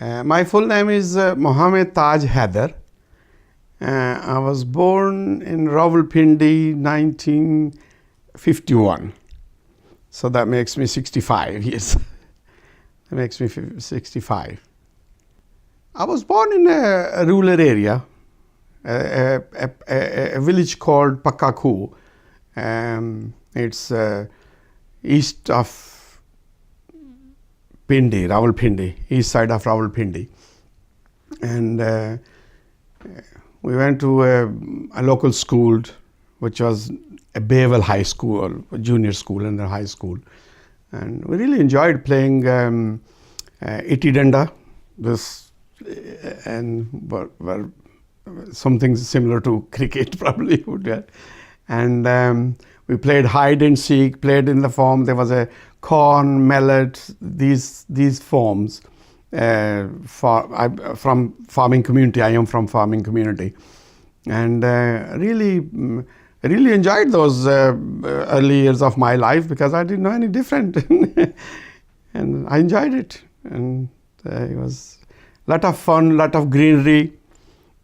My full name is Mohammed Taj Haider. I was born in Rawalpindi, 1951. So that makes me 65 years. That makes me 65. I was born in a rural area, a village called Pakkaku. It's east of Pindi, Rawalpindi, east side of Rawalpindi. And we went to a local school, which was a Bayville High School, a junior school and a high school. And we really enjoyed playing Iti Danda, were something similar to cricket probably would be. And we played hide and seek, played in the form, there was a corn, millet, these forms. From farming community, I am from farming community. And really enjoyed those early years of my life because I didn't know any different. And I enjoyed it. And it was a lot of fun, lot of greenery.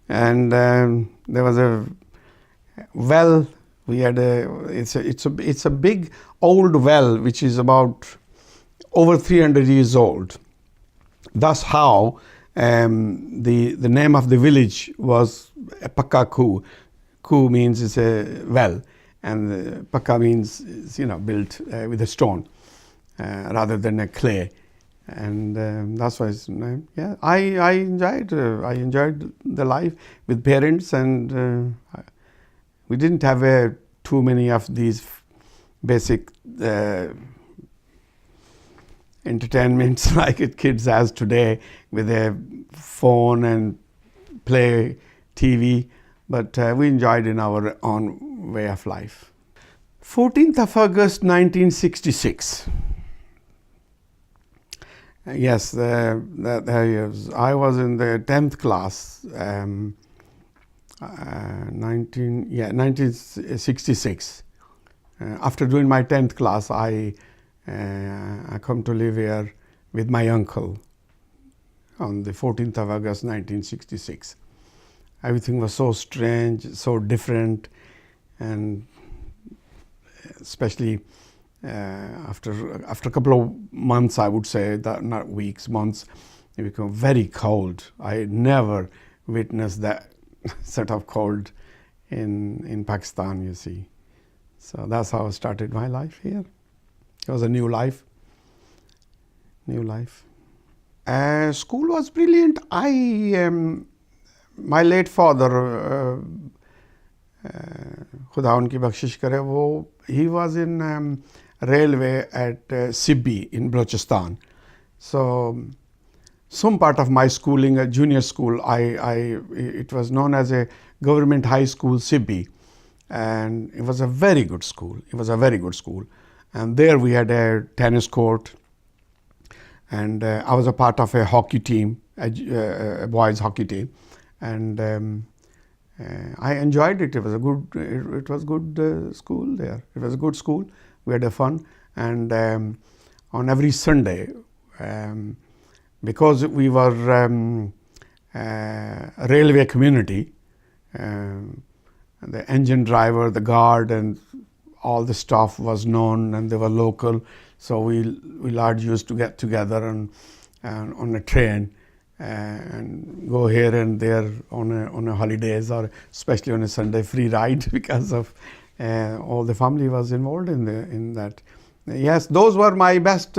And there was a well. We had it's a big old well which is about over 300 years old. That's how the name of the village was Pakkaku. Ku means it's a well, and Pakka means built with a stone rather than a clay, and that's why it's named. Yeah, I enjoyed the life with parents, and we didn't have too many of these basic entertainments like kids has today with a phone and play TV, but we enjoyed in our own way of life. 14th of August 1966. Yes, I was in the 10th class. 1966. After doing my 10th class, I come to live here with my uncle on the 14th of August 1966. Everything was so strange, so different, and especially after a couple of months, I would say, that not weeks, months, it became very cold. I never witnessed that sort of cold in Pakistan, you see. So that's how I started my life here. It was a new life. School was brilliant. My late father, Khuda unki bakshish kare, he was in railway at Sibbi in Balochistan. So some part of my schooling, a junior school, it was known as a government high school, Sibbi, and it was a very good school. And there we had a tennis court, and I was a part of a hockey team, a boys hockey team, and I enjoyed it. It was good school there. It was a good school. We had a fun, and on every Sunday. Because we were a railway community, the engine driver, the guard, and all the staff was known, and they were local. So we large used to get together and on a train and go here and there on a holidays, or especially on a Sunday free ride because of all the family was involved in that. Yes, those were my best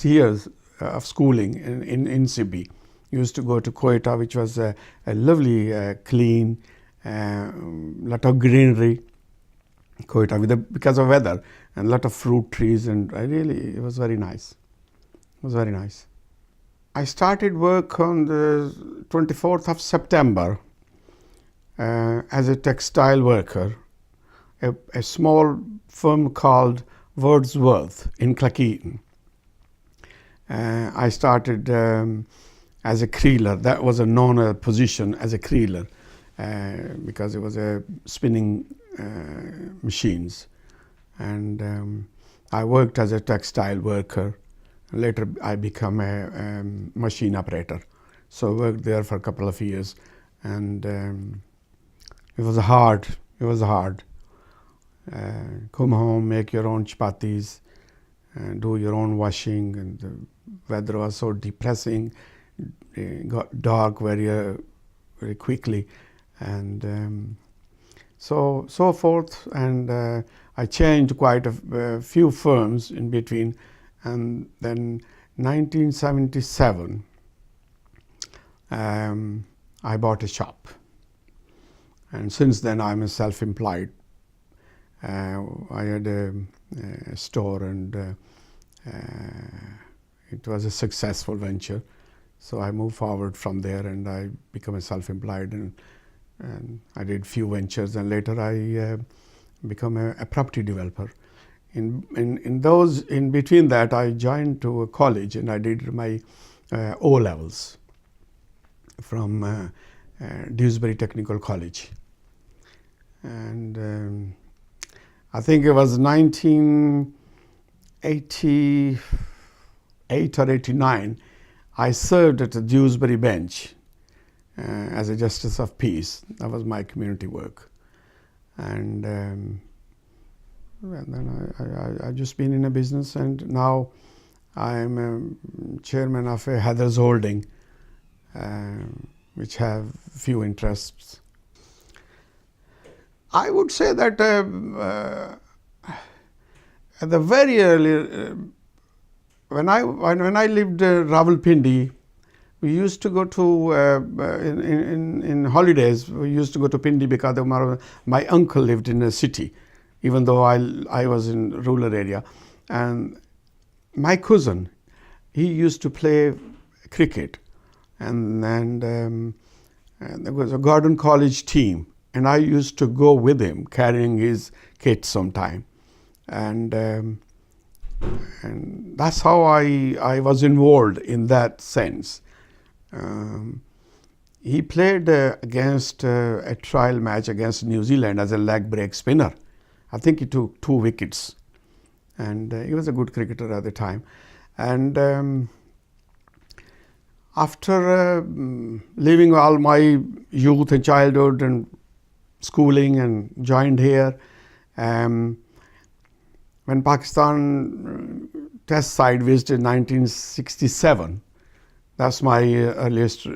years of schooling in Sibbi. Used to go to Quetta, which was a lovely, clean, lot of greenery. Quetta because of weather, and a lot of fruit trees, and it was very nice. I started work on the 24th of September as a textile worker, a small firm called Wordsworth in Cleckheaton. I started as a creeler. That was a known position as a creeler because it was a spinning machines. And I worked as a textile worker Later, I became a machine operator. So I worked there for a couple of years, and it was hard. It was hard. Come home, make your own chapatis, do your own washing, and the weather was so depressing. It got dark very quickly, and so forth. And I changed quite a few firms in between, and then 1977 I bought a shop, and since then I'm a self-employed. I had a store, and it was a successful venture. So I moved forward from there, and I became a self-employed, and I did few ventures, and later I become a property developer. In between that, I joined to a college, and I did my O levels from Dewsbury Technical College, and I think it was 1988 or 89. I served at the Dewsbury bench as a justice of peace. That was my community work, and then I just been in a business, and now I'm a chairman of a Haider's Holding, which have few interests. I would say that at the very early, when I lived Rawalpindi, we used to go to in holidays. We used to go to Pindi because my uncle lived in a city, even though I was in rural area, and my cousin, he used to play cricket, and there was a Gordon College team. And I used to go with him, carrying his kit sometime, and that's how I was involved in that sense. He played against a trial match against New Zealand as a leg break spinner. I think he took 2 wickets, and he was a good cricketer at the time. And after leaving all my youth and childhood and schooling and joined here, when Pakistan test side visited 1967, that's my earliest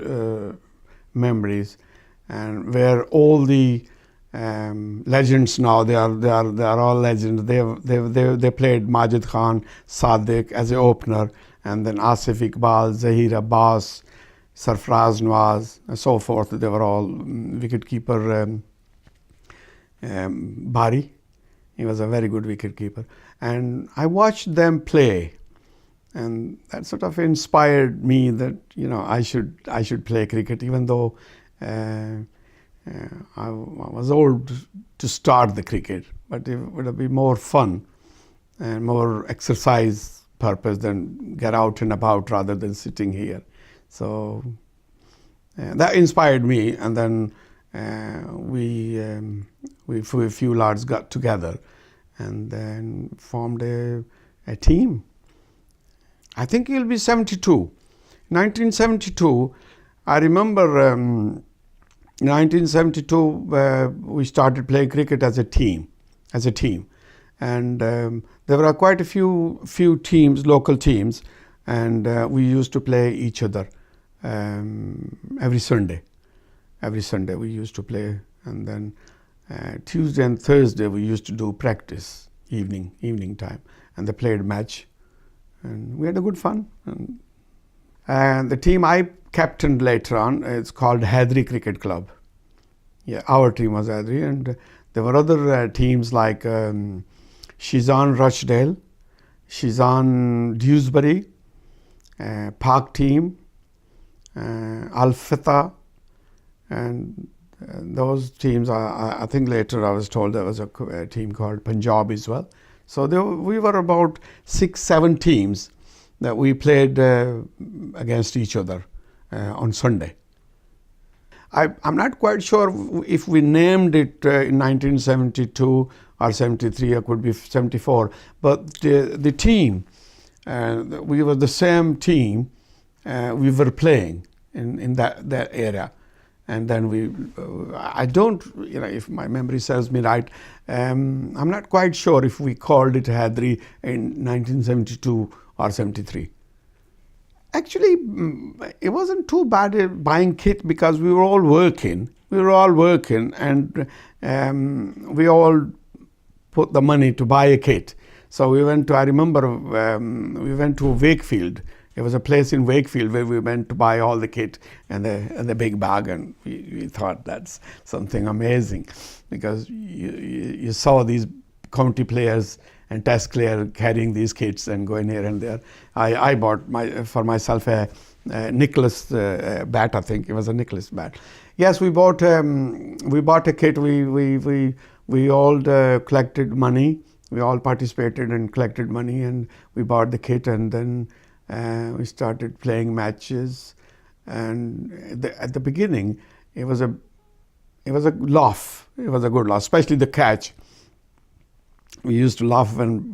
memories, and where all the legends now, they are all legends. They played Majid Khan, Sadiq as an opener, and then Asif Iqbal, Zahir Abbas, Sarfraz Nawaz, and so forth. They were all wicketkeeper. Bari, he was a very good wicketkeeper, and I watched them play, and that sort of inspired me that I should play cricket, even though I was old to start the cricket, but it would be more fun and more exercise purpose than get out and about rather than sitting here. So that inspired me, and then we a few lads got together and then formed a team. I think it'll be 72. 1972, I remember 1972 we started playing cricket as a team, and there were quite a few teams, local teams, and we used to play each other every Sunday. Every Sunday we used to play, and then Tuesday and Thursday we used to do practice, evening time, and they played match, and we had a good fun. And the team I captained later on, it's called Haidari Cricket Club. Yeah, our team was Haidari, and there were other teams like Shizan Rochdale, Shizan Dewsbury, Park team, Al Fatah, and those teams, I think later I was told there was a team called Punjab as well. So we were about 6-7 teams that we played against each other on Sunday. I'm not quite sure if we named it in 1972 or 73, or could be 74, but the team we were the same team. We were playing in that area. And then I don't, if my memory serves me right, I'm not quite sure if we called it Haider in 1972 or 73. Actually, it wasn't too bad buying kit because we were all working. And we all put the money to buy a kit. So we went to, I remember, we went to Wakefield. It was a place in Wakefield where we went to buy all the kit and the big bag, and we thought that's something amazing, because you saw these county players and test players carrying these kits and going here and there. I bought for myself a Nicholas bat. I think it was a Nicholas bat. Yes, we bought a kit. We all collected money. We all participated and collected money, and we bought the kit, and then we started playing matches. And at the beginning, it was a laugh. It was a good laugh, especially the catch. We used to laugh when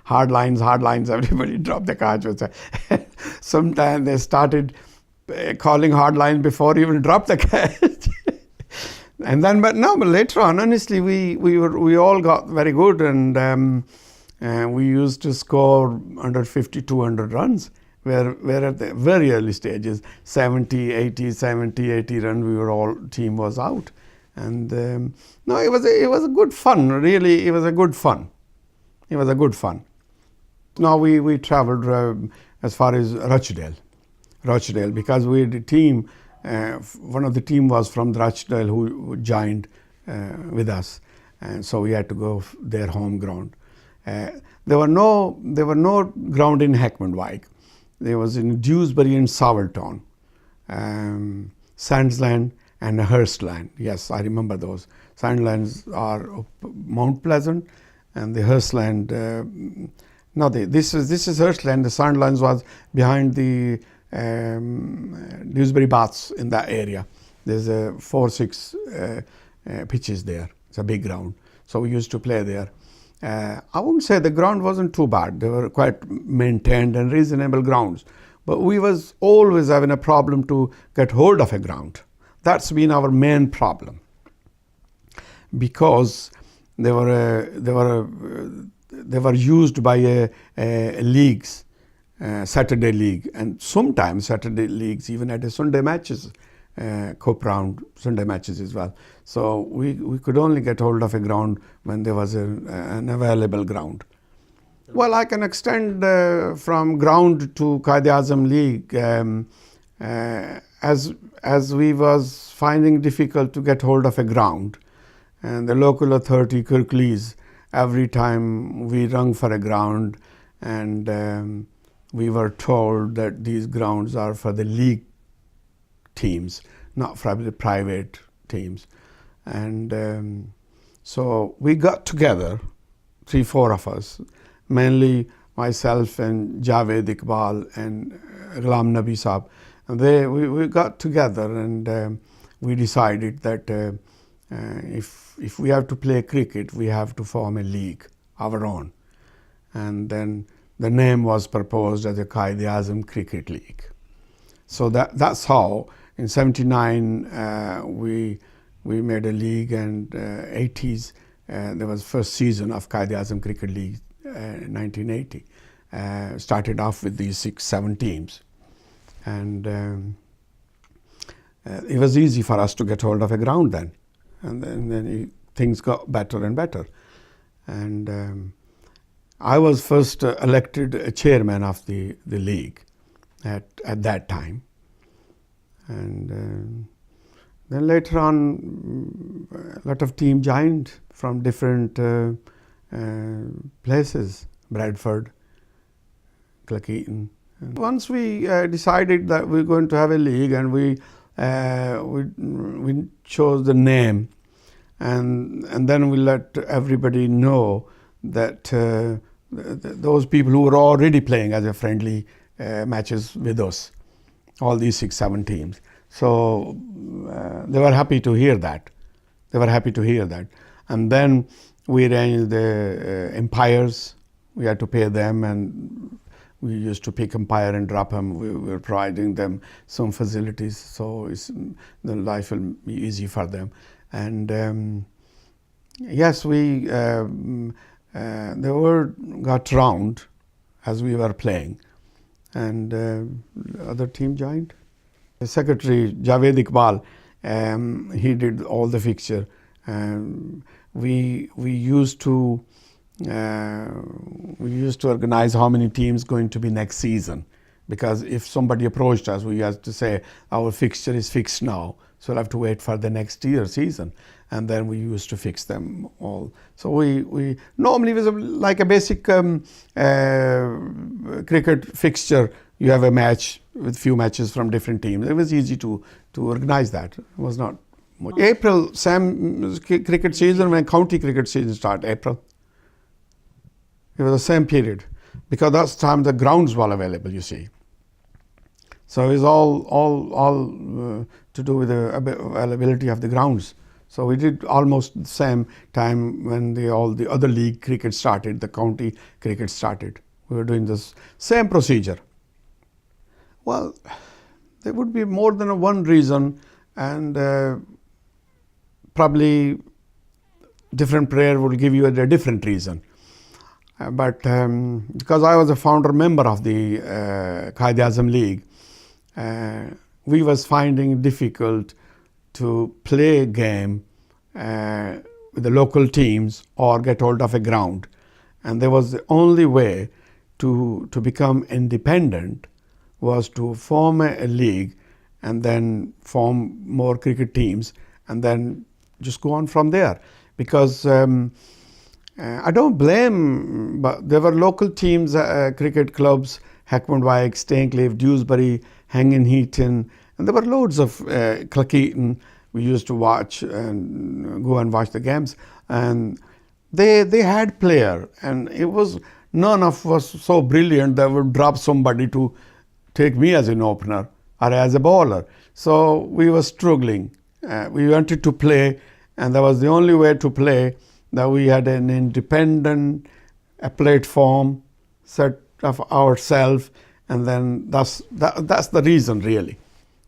hard lines. Everybody dropped the catch. Sometimes they started calling hard lines before you even drop the catch. And then, but later on, honestly, we all got very good, and we used to score under 50, 200 runs. Where at the very early stages, 70, 80 run, team was out. And no, it was a good fun. Really, it was a good fun. Now we travelled as far as Rochdale, because we had a team. One of the team was from Rochdale who joined with us, and so we had to go their home ground. There were no ground in Heckmondwike. There was in Dewsbury and Sowerton, Sandsland and Hurstland. Yes, I remember those. Sandlands are Mount Pleasant, and the Hurstland. This is Hurstland. The Sandlands was behind the Dewsbury Baths in that area. There's 4-6 pitches there. It's a big ground. So we used to play there. I wouldn't say the ground wasn't too bad. They were quite maintained and reasonable grounds. But we was always having a problem to get hold of a ground. That's been our main problem, because they were used by leagues, Saturday league, and sometimes Saturday leagues even had a Sunday matches, cup round Sunday matches as well. So we could only get hold of a ground when there was an available ground. Well, I can extend from ground to Quaid-e-Azam League. As we was finding difficult to get hold of a ground, and the local authority, Kirklees, every time we rung for a ground, and we were told that these grounds are for the league teams, not for the private teams. And so we got together, 3-4 of us, mainly myself and Javed Iqbal and Ghulam Nabi Saab. And we got together, and we decided that if we have to play cricket, we have to form a league, our own. And then the name was proposed as the Quaid-e-Azam Cricket League. So that's how, in 79, we made a league, and 80s, there was first season of Quaid-e-Azam Cricket League, 1980. Started off with these 6-7 teams. And it was easy for us to get hold of a ground then. And then things got better and better. And I was first elected chairman of the league at that time. And then later on, a lot of teams joined from different places, Bradford, Cleckheaton. Once we decided that we're going to have a league, and we chose the name, and then we let everybody know that those people who were already playing as a friendly matches with us, all these 6-7 teams. So they were happy to hear that. And then we arranged the umpires. We had to pay them, and we used to pick umpire and drop him. We were providing them some facilities, so the life will be easy for them. And yes, the word got round as we were playing, and the other team joined. The secretary, Javed Iqbal, he did all the fixture. We used to organize how many teams going to be next season, because if somebody approached us, we had to say our fixture is fixed now, so we'll have to wait for the next year season, and then we used to fix them all. So we normally it was like a basic cricket fixture. You have a match with few matches from different teams. It was easy to organize that. It was not much. April, same cricket season when county cricket season started, April. It was the same period, because that's the time the grounds were available, you see. So it was all to do with the availability of the grounds. So we did almost the same time when all the other league cricket started, the county cricket started. We were doing this same procedure. Well, there would be more than one reason, and probably different player would give you a different reason. But because I was a founder member of the Quaid-e-Azam League, we was finding difficult to play a game with the local teams or get hold of a ground. And there was the only way to become independent was to form a league and then form more cricket teams and then just go on from there. Because I don't blame, but there were local teams, cricket clubs, Heckmond Wike, Staincliffe, Dewsbury, Hengen Heaton, and there were loads of Cleckheaton. We used to watch and go and watch the games, and they had player, and it was none of us so brilliant that would drop somebody to take me as an opener or as a bowler. So we were struggling. We wanted to play, and that was the only way to play, that we had an independent platform set of ourselves, and then that's the reason really.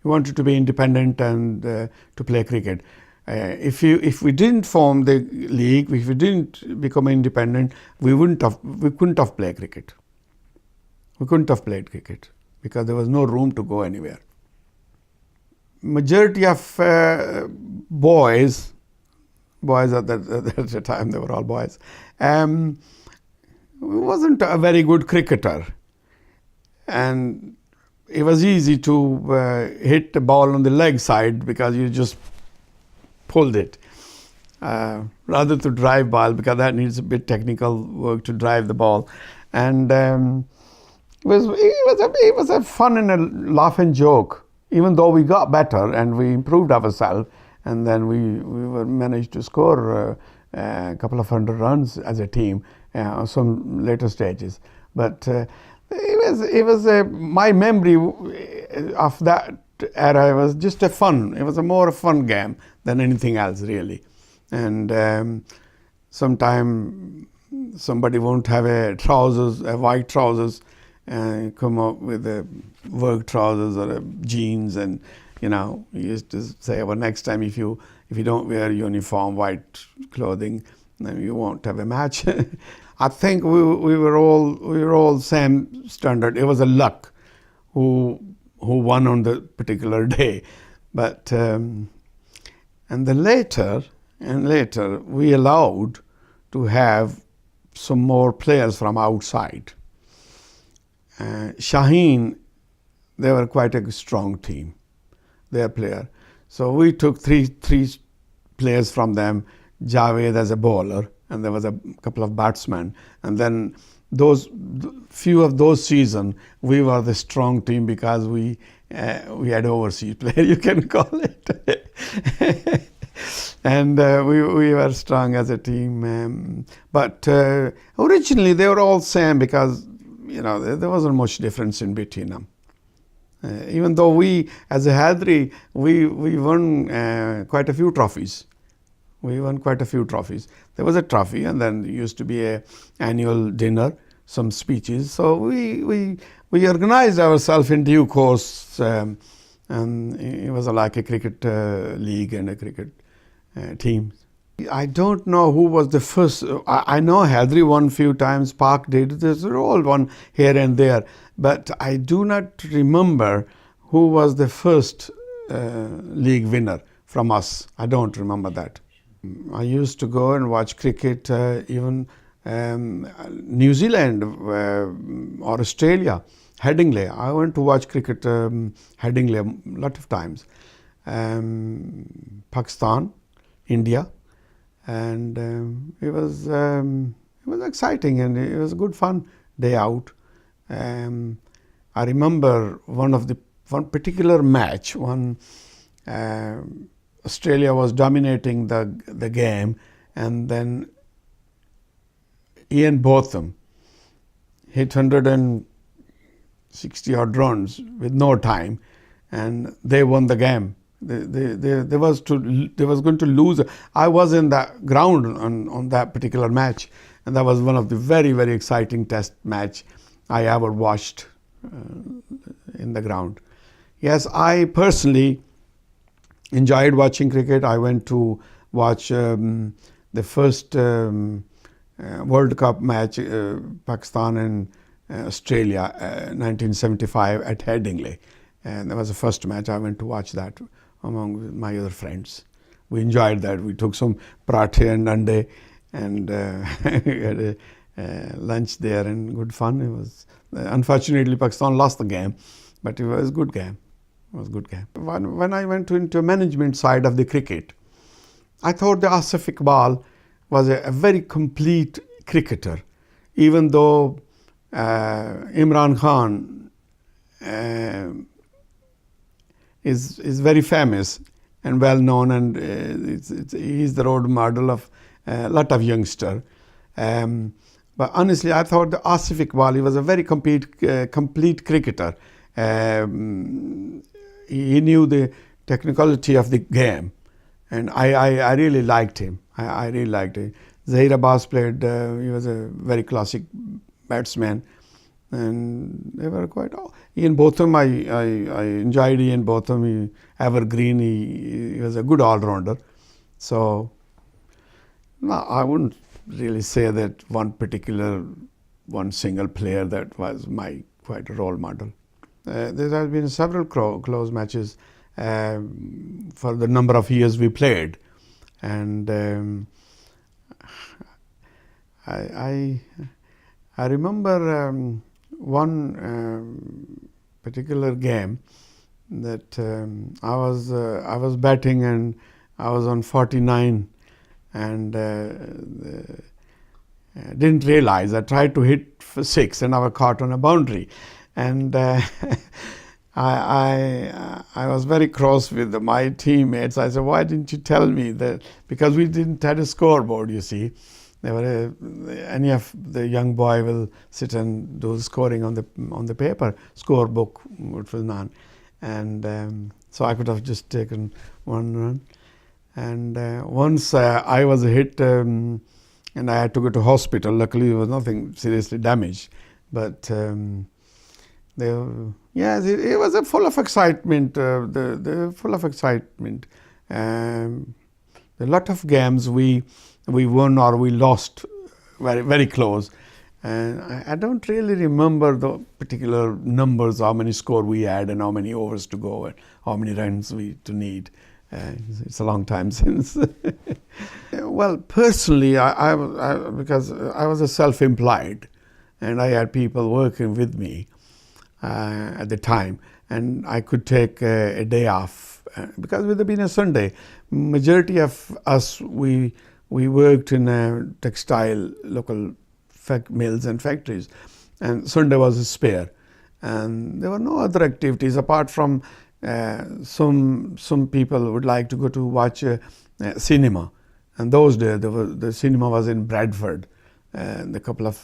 We wanted to be independent and to play cricket. If we didn't form the league, if we didn't become independent, we couldn't have played cricket. We couldn't have played cricket because there was no room to go anywhere. Majority of boys at the time, they were all boys, wasn't a very good cricketer, and it was easy to hit the ball on the leg side because you just pulled it, rather to drive ball, because that needs a bit technical work to drive the ball. And it was a fun and a laugh and joke, even though we got better and we improved ourselves, and then we managed to score a couple of hundred runs as a team on some later stages. But it was my memory of that era was just a fun. It was a more fun game than anything else, really. And sometime somebody won't have a white trousers, and come up with a work trousers or a jeans, and you used to say, well, next time if you don't wear uniform white clothing, then you won't have a match. I think we were all same standard. It was a luck who won on the particular day, but and then later we allowed to have some more players from outside. Shaheen, they were quite a strong team, their player. So we took three players from them, Javed as a bowler, and there was a couple of batsmen. And then few of those seasons, we were the strong team because we had overseas player, you can call it. And we were strong as a team. But originally they were all same because there wasn't much difference in between them. Even though we, as a Haidari, we won quite a few trophies. We won quite a few trophies. There was a trophy, and then there used to be an annual dinner some speeches. So we organized ourselves in due course, and it was like a cricket league and a cricket team. I don't know who was the first. I know Haider won few times, Park did. There's all one here and there, but I do not remember who was the first league winner from us. I don't remember that. I used to go and watch cricket, even New Zealand or Australia, Headingley. I went to watch cricket Headingley a lot of times. Pakistan, India, and it was exciting and it was good fun day out. I remember one particular match. Australia was dominating the game, and then Ian Botham hit 160 odd runs with no time, and they won the game. They was going to lose. I was in the ground on that particular match, and that was one of the very, very exciting test match I ever watched in the ground. Yes, I personally enjoyed watching cricket. I went to watch the first World Cup match, Pakistan and Australia, 1975 at Headingley. And that was the first match. I went to watch that among my other friends. We enjoyed that. We took some parathe and ande and we had a lunch there and good fun. It was unfortunately Pakistan lost the game, but it was a good game. It was a good game. When I went into management side of the cricket, I thought the Asif Iqbal was a very complete cricketer, even though Imran Khan is very famous and well known, and he's the role model of a lot of youngsters. But honestly, I thought the Asif Iqbal, he was a very complete cricketer. He knew the technicality of the game, and I really liked him. I really liked him. Zaheer Abbas played, he was a very classic batsman, and they were quite. Ian Botham, I enjoyed Ian Botham. He evergreen. He was a good all-rounder. So no, I wouldn't really say that one single player that was my quite a role model. There have been several close matches for the number of years we played, and I remember one particular game that I was batting and I was on 49 and didn't realize. I tried to hit for 6 and I was caught on a boundary, and I was very cross with my teammates. I said, "Why didn't you tell me that?" Because we didn't have a scoreboard, you see. Any of the young boy will sit and do scoring on the paper, scorebook, which was none. And so I could have just taken one run. And once I was hit and I had to go to hospital. Luckily, there was nothing seriously damaged. But yes, it was full of excitement. Full of excitement. A lot of games we won or we lost very, very close. And I don't really remember the particular numbers, how many score we had and how many overs to go and how many runs we to need. It's a long time since. Well, personally, because I was a self-employed and I had people working with me at the time, and I could take a day off because it would have been a Sunday. Majority of us, we worked in a textile local mills and factories, and Sunday was a spare, and there were no other activities apart from some people would like to go to watch cinema, and those days the cinema was in Bradford, and a couple of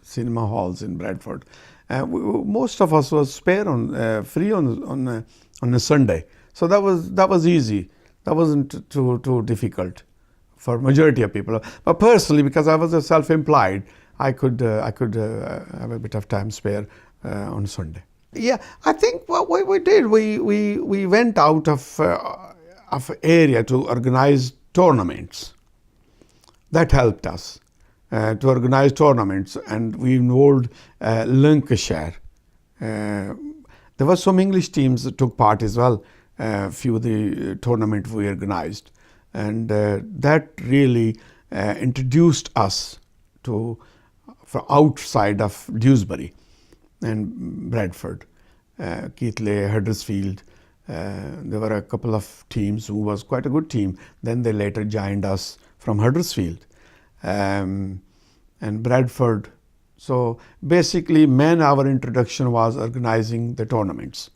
cinema halls in Bradford. Most of us was spare on free on a Sunday, so that was easy. That wasn't too difficult for majority of people. But personally, because I was a self-employed, I could have a bit of time spare on Sunday. Yeah, I think what we did, we went out of area to organize tournaments. That helped us to organize tournaments, and we involved Lancashire. There were some English teams that took part as well. Few of the tournament we organized, and that really introduced us to for outside of Dewsbury and Bradford, Keighley, Huddersfield. There were a couple of teams who was quite a good team. Then they later joined us from Huddersfield and Bradford. So basically, our introduction was organizing the tournaments,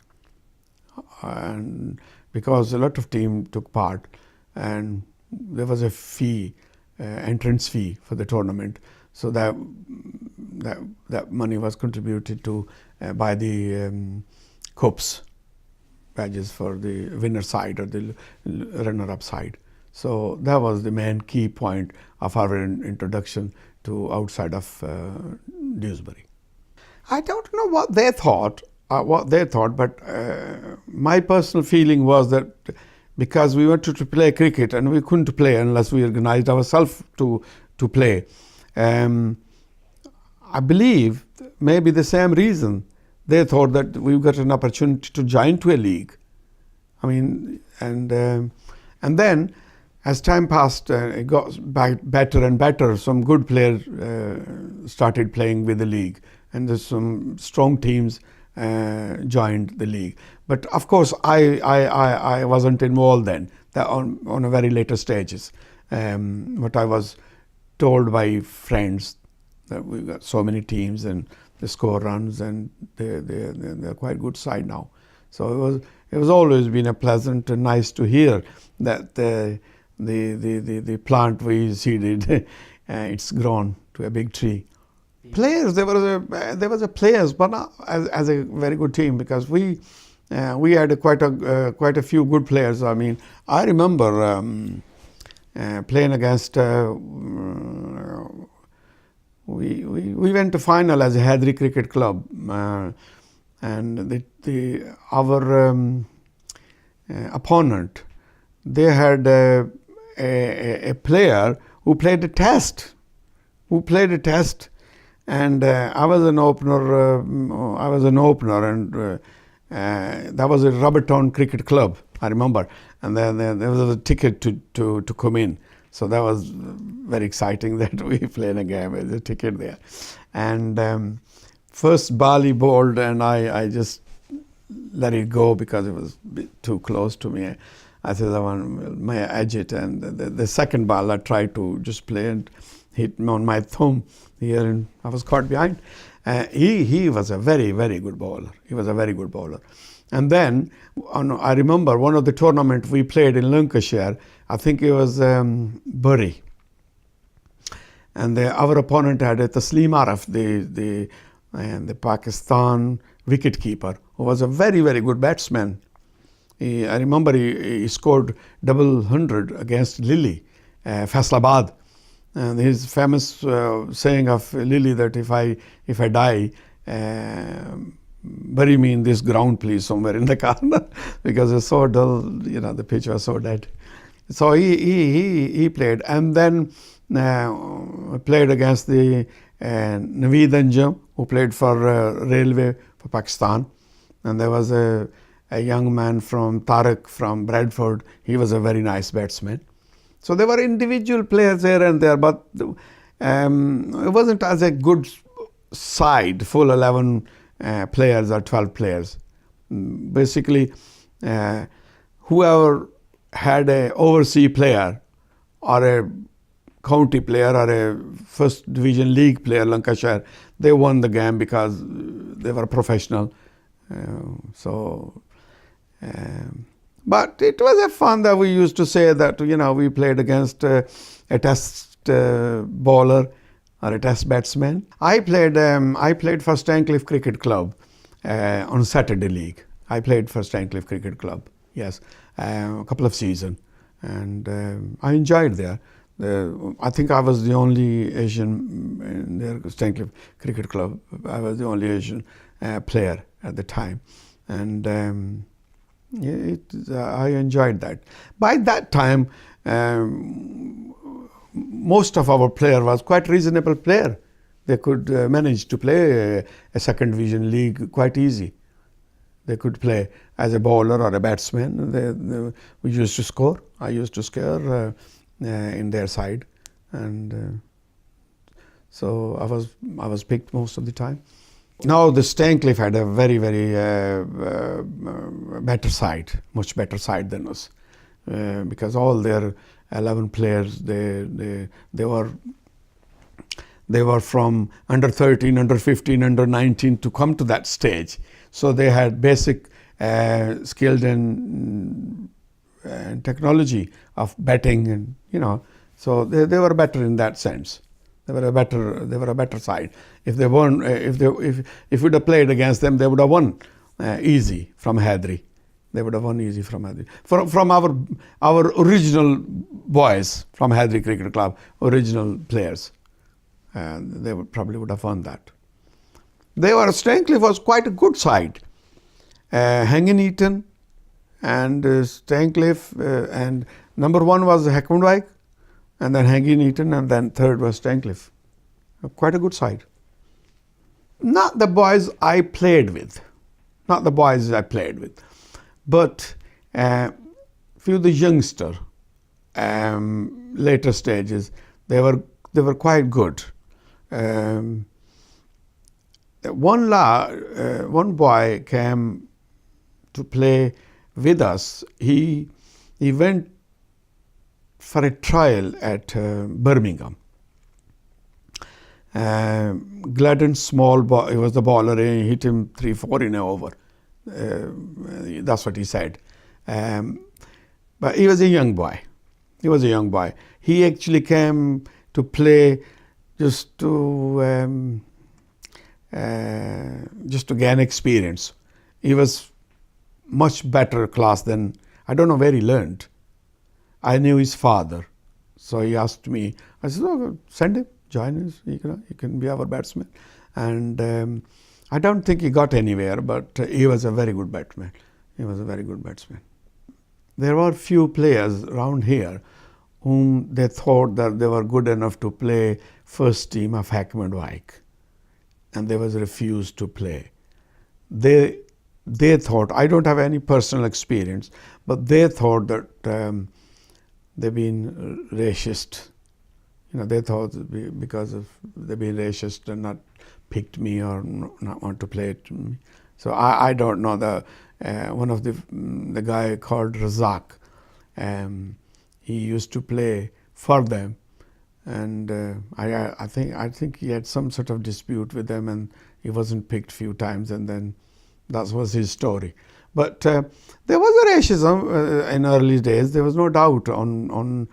and because a lot of teams took part, and there was a fee, entrance fee for the tournament, so that money was contributed to by the cups, badges for the winner side or the runner-up side. So that was the main key point of our introduction to outside of Dewsbury. I don't know what they thought, but my personal feeling was that because we wanted to play cricket and we couldn't play unless we organized ourselves to play. I believe maybe the same reason they thought that we got an opportunity to join to a league. I mean, and then as time passed, it got better and better. Some good players started playing with the league, and there's some strong teams joined the league. But of course, I wasn't involved then, on a very later stages. But I was told by friends that we've got so many teams and they score runs, and they're quite good side now. So it was always been a pleasant and nice to hear that the plant we seeded it's grown to a big tree. Players, there was a players, but not as a very good team, because we had quite a few good players. I mean, I remember playing against. We went to final as a Haider Cricket Club, and our opponent, they had a player who played a test, and I was an opener, and that was a Robertown Cricket Club, I remember, and then there was a ticket to come in. So that was very exciting that we played a game with a ticket there. And first ball he bowled, and I just let it go because it was a bit too close to me. I said, I may edge it. And the second ball I tried to just play and hit on my thumb here, and I was caught behind. He was a very, very good bowler. He was a very good bowler. And then I remember one of the tournament we played in Lancashire. I think it was Bury, and our opponent had Taslim Arif, the Pakistan wicketkeeper, who was a very, very good batsman. I remember he scored double hundred against Lily, Faisalabad, and his famous saying of Lily that if I die, bury me in this ground, please, somewhere in the corner, because it's so dull. The pitch was so dead. So he played, and then played against the Naveed Anjum, who played for Railway for Pakistan, and there was a young man from Tariq from Bradford. He was a very nice batsman. So there were individual players here and there, but it wasn't as a good side, full 11 players or 12 players. Basically, whoever had a overseas player or a county player or a first division league player, Lancashire, they won the game because they were professional. But it was a fun that we used to say that, we played against a test bowler or a test batsman. I played for Stancliffe Cricket Club on Saturday League. I played for Stancliffe Cricket Club, yes, a couple of seasons, and I enjoyed there. I think I was the only Asian in their Stancliffe Cricket Club. I was the only Asian player at the time, and I enjoyed that. By that time, most of our player was quite reasonable player. They could manage to play a second division league quite easy. They could play as a bowler or a batsman. We used to score. I used to score in their side, and so I was picked most of the time. Now the Stancliffe had a very better side, much better side than us, because all their 11 players they were from under 13, under 15, under 19 to come to that stage. So they had basic skilled and technology of batting, and so they were better in that sense. They were a better side. If they won, if we'd have played against them, they would have won easy from Haider. They would have won easy from Haider. From our original boys from Haider Cricket Club, original players, they probably would have won that. Stancliffe was quite a good side. Hanging Eaton and Stancliffe, and number 1 was Heckmondwijk, and then Hanging Eaton, and then third was Stancliffe. Quite a good side. Not the boys I played with, but few of the youngster, later stages, they were quite good. One boy came to play with us. He went for a trial at Birmingham. Gladden, small boy, he was the bowler. He hit him 3-4 in an over. That's what he said. But he was a young boy. He actually came to play just to gain experience. He was much better class than, I don't know where he learned. I knew his father, so he asked me. I said, "Oh, send him, join us. He can be our batsman." And I don't think he got anywhere, but he was a very good batsman. There were few players around here whom they thought that they were good enough to play first team of Heckmondwijk, and they was refused to play. They thought, I don't have any personal experience, but they thought that they've been racist. They thought because of they've been racist and not picked me or not want to play it. So I don't know. One of the guy called Razak, he used to play for them, and I think he had some sort of dispute with them, and he wasn't picked few times, and then that was his story. But there was a racism in early days. There was no doubt on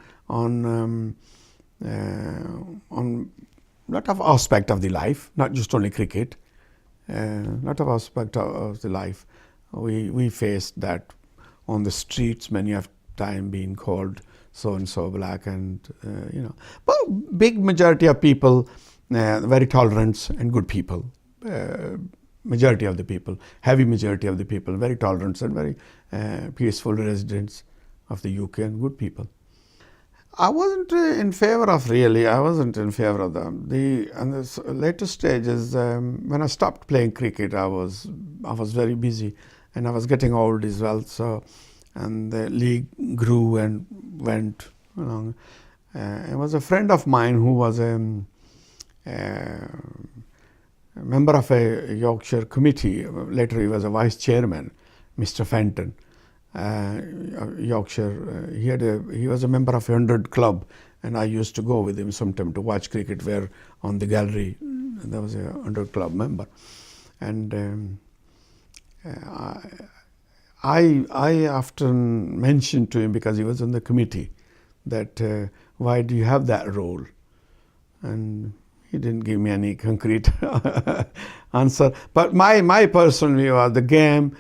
lot of aspect of the life, not just only cricket. Lot of aspect of the life. We faced that on the streets many of time, being called so and so black, and but big majority of people very tolerant and good people. Majority of the people, heavy majority of the people, very tolerant and very peaceful residents of the UK and good people. I wasn't in favor of them. In the later stages, when I stopped playing cricket, I was very busy, and I was getting old as well. So, and the league grew and went along. It was a friend of mine who was a member of a Yorkshire committee. Later, he was a vice chairman, Mr. Fenton. Yorkshire, he was a member of a 100 club, and I used to go with him sometime to watch cricket, where on the gallery there was a 100 club member. And I often mentioned to him, because he was on the committee, that why do you have that role? And he didn't give me any concrete answer. But my personal view was the game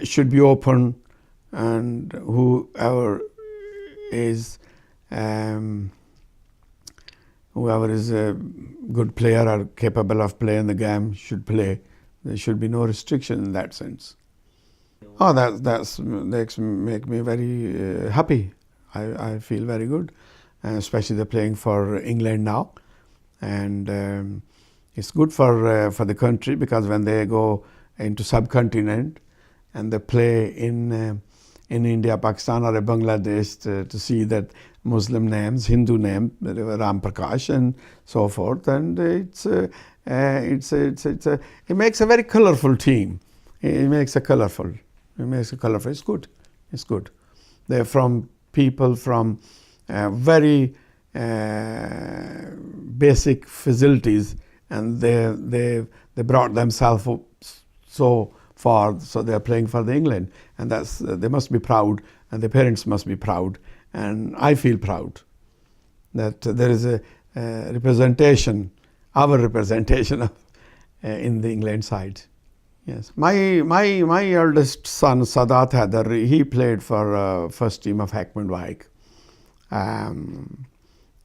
should be open, and whoever is whoever is a good player or capable of playing the game should play. There should be no restriction in that sense. Oh, that's make me very happy. I feel very good, especially they're playing for England now, and it's good for the country, because when they go into subcontinent and they play in India, Pakistan, or Bangladesh, to see that Muslim names, Hindu name, Ram Prakash, and so forth, and it makes a very colorful team. It makes a colorful. It's good. It's good. They're from people from very basic facilities, and they brought themselves up so far. So they're playing for the England, and they must be proud, and their parents must be proud, and I feel proud that there is a representation, our representation of in the England side. Yes, my eldest son Sadat Haider, he played for first team of Hackman Wike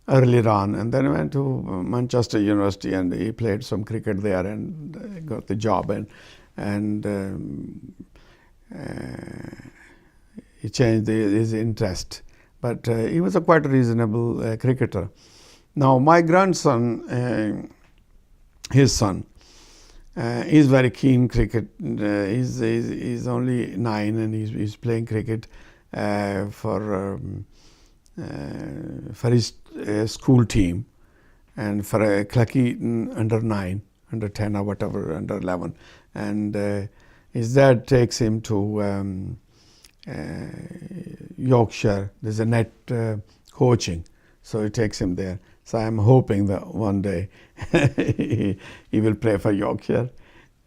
earlier on, and then he went to Manchester University and he played some cricket there and got the job, and he changed his interest, but he was a quite reasonable cricketer. Now my grandson, his son, he's very keen cricket. He's only 9 and he's playing cricket for his school team and for a Clacky under 9, under 10 or whatever, under 11. And his dad takes him to Yorkshire. There's a net coaching, so he takes him there. So I'm hoping that one day he will play for Yorkshire.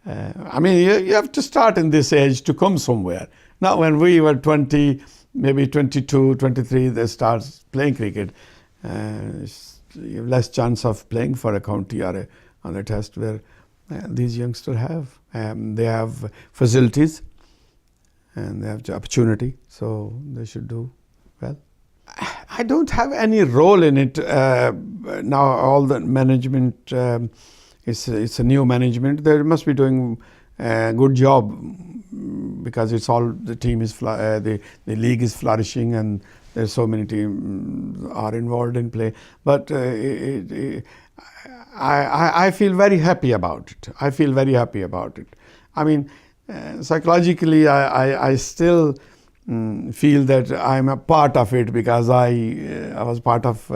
I mean, you have to start in this age to come somewhere. Now, when we were 20, maybe 22, 23, they start playing cricket. You have less chance of playing for a county or on a test, where these youngsters have. They have facilities and they have the opportunity, so they should do well. I don't have any role in it. Now all the management, it's a new management. They must be doing a good job, because it's all, the team is the league is flourishing and there's so many teams are involved in play. But I feel very happy about it. I feel very happy about it. I mean, psychologically, I still feel that I'm a part of it, because I was part of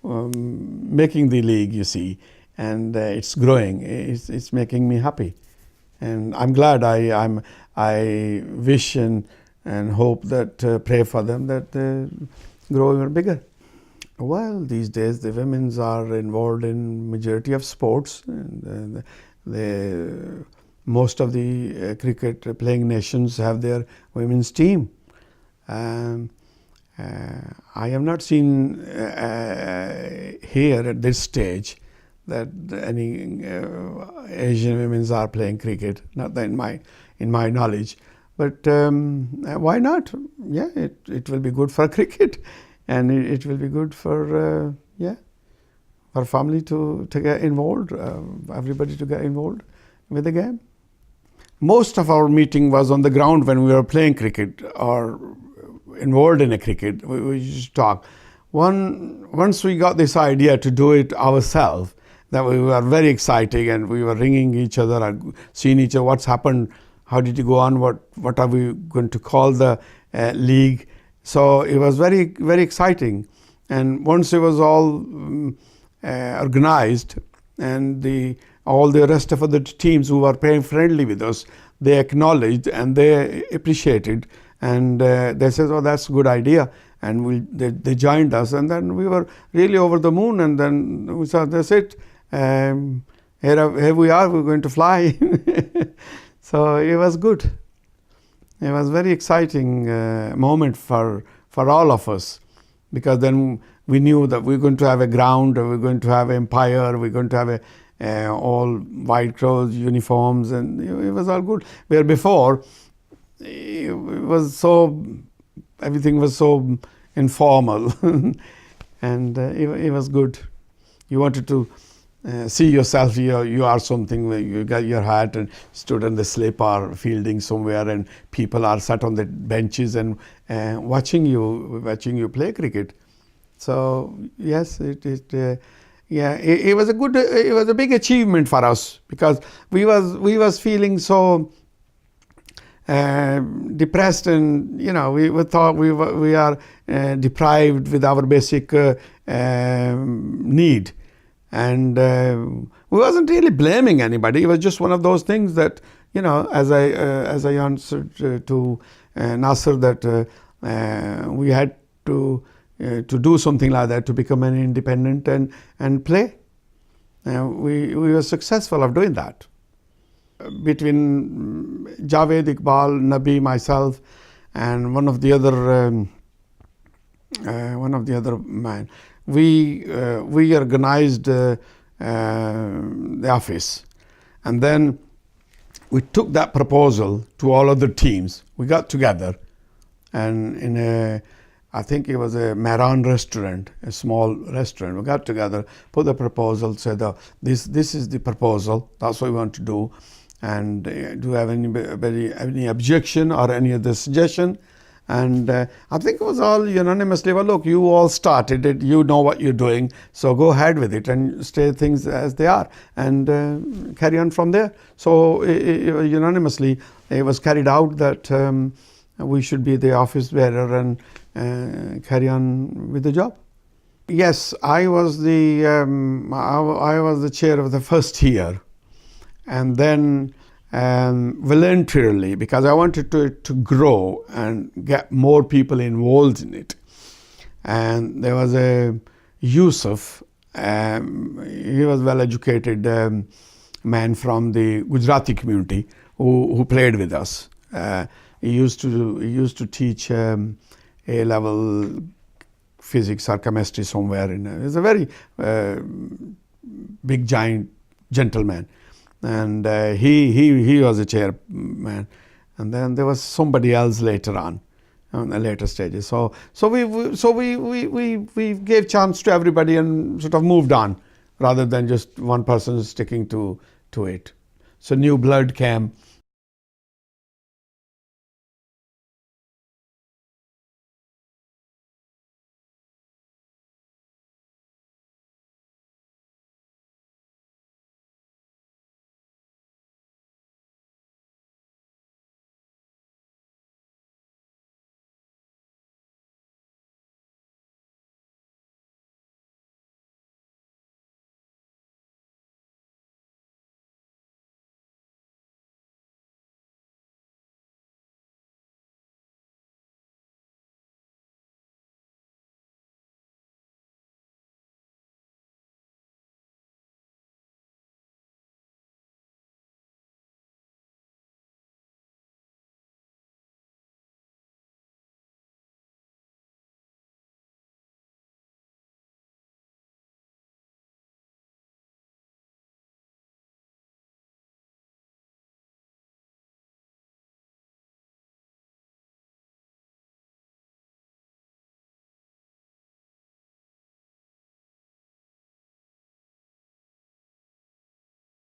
making the league, you see, and it's growing. It's making me happy, and I'm glad. I wish and hope that, pray for them, that they grow even bigger. Well, these days the women's are involved in majority of sports, and most of the cricket playing nations have their women's team. I have not seen here at this stage that any Asian women are playing cricket. Not that in my knowledge, but why not? Yeah, it will be good for cricket, and it will be good for for family to get involved, everybody to get involved with the game. Most of our meeting was on the ground when we were playing cricket or involved in a cricket. We used to talk. Once we got this idea to do it ourselves, that we were very excited, and we were ringing each other and seeing each other. What's happened? How did it go on? What are we going to call the league? So it was very, very exciting. And once it was all organized, and all the rest of the teams who were playing friendly with us, they acknowledged and they appreciated, and they said, "Oh, that's a good idea," and they joined us, and then we were really over the moon. And then we said, "That's it. Here we are. We're going to fly." So it was good. It was a very exciting moment for all of us, because then we knew that we're going to have a ground, we're going to have empire, we're going to have all white clothes, uniforms, and it was all good. Where before, everything was so informal, and it was good. You wanted to see yourself, you are something, you got your hat and stood on the slip or fielding somewhere, and people are sat on the benches and watching you play cricket. So yes, it was a good, it was a big achievement for us, because we was feeling so depressed, and we thought we are deprived with our basic need. And we wasn't really blaming anybody. It was just one of those things that, as I answered to Nasser, that we had to do something like that, to become an independent and play. We were successful of doing that. Between Javed, Iqbal, Nabi, myself, and one of the other man, we organized the office, and then we took that proposal to all other teams. We got together, and I think it was a Maran restaurant, a small restaurant. We got together, put the proposal, said, this is the proposal, that's what we want to do, and do you have any objection or any other suggestion? And I think it was all unanimously, well, look, you all started it, you know what you're doing, so go ahead with it and stay things as they are, and carry on from there. So unanimously, it was carried out that we should be the office bearer and carry on with the job. Yes, I was the chair of the first year, and then voluntarily, because I wanted to grow and get more people involved in it. And there was a Yusuf, he was well-educated man from the Gujarati community who played with us. He used to teach A-level physics or chemistry somewhere. He's a very big, giant gentleman. And he was a chairman, and then there was somebody else later on the later stages. So we gave chance to everybody and sort of moved on, rather than just one person sticking to it. So new blood came,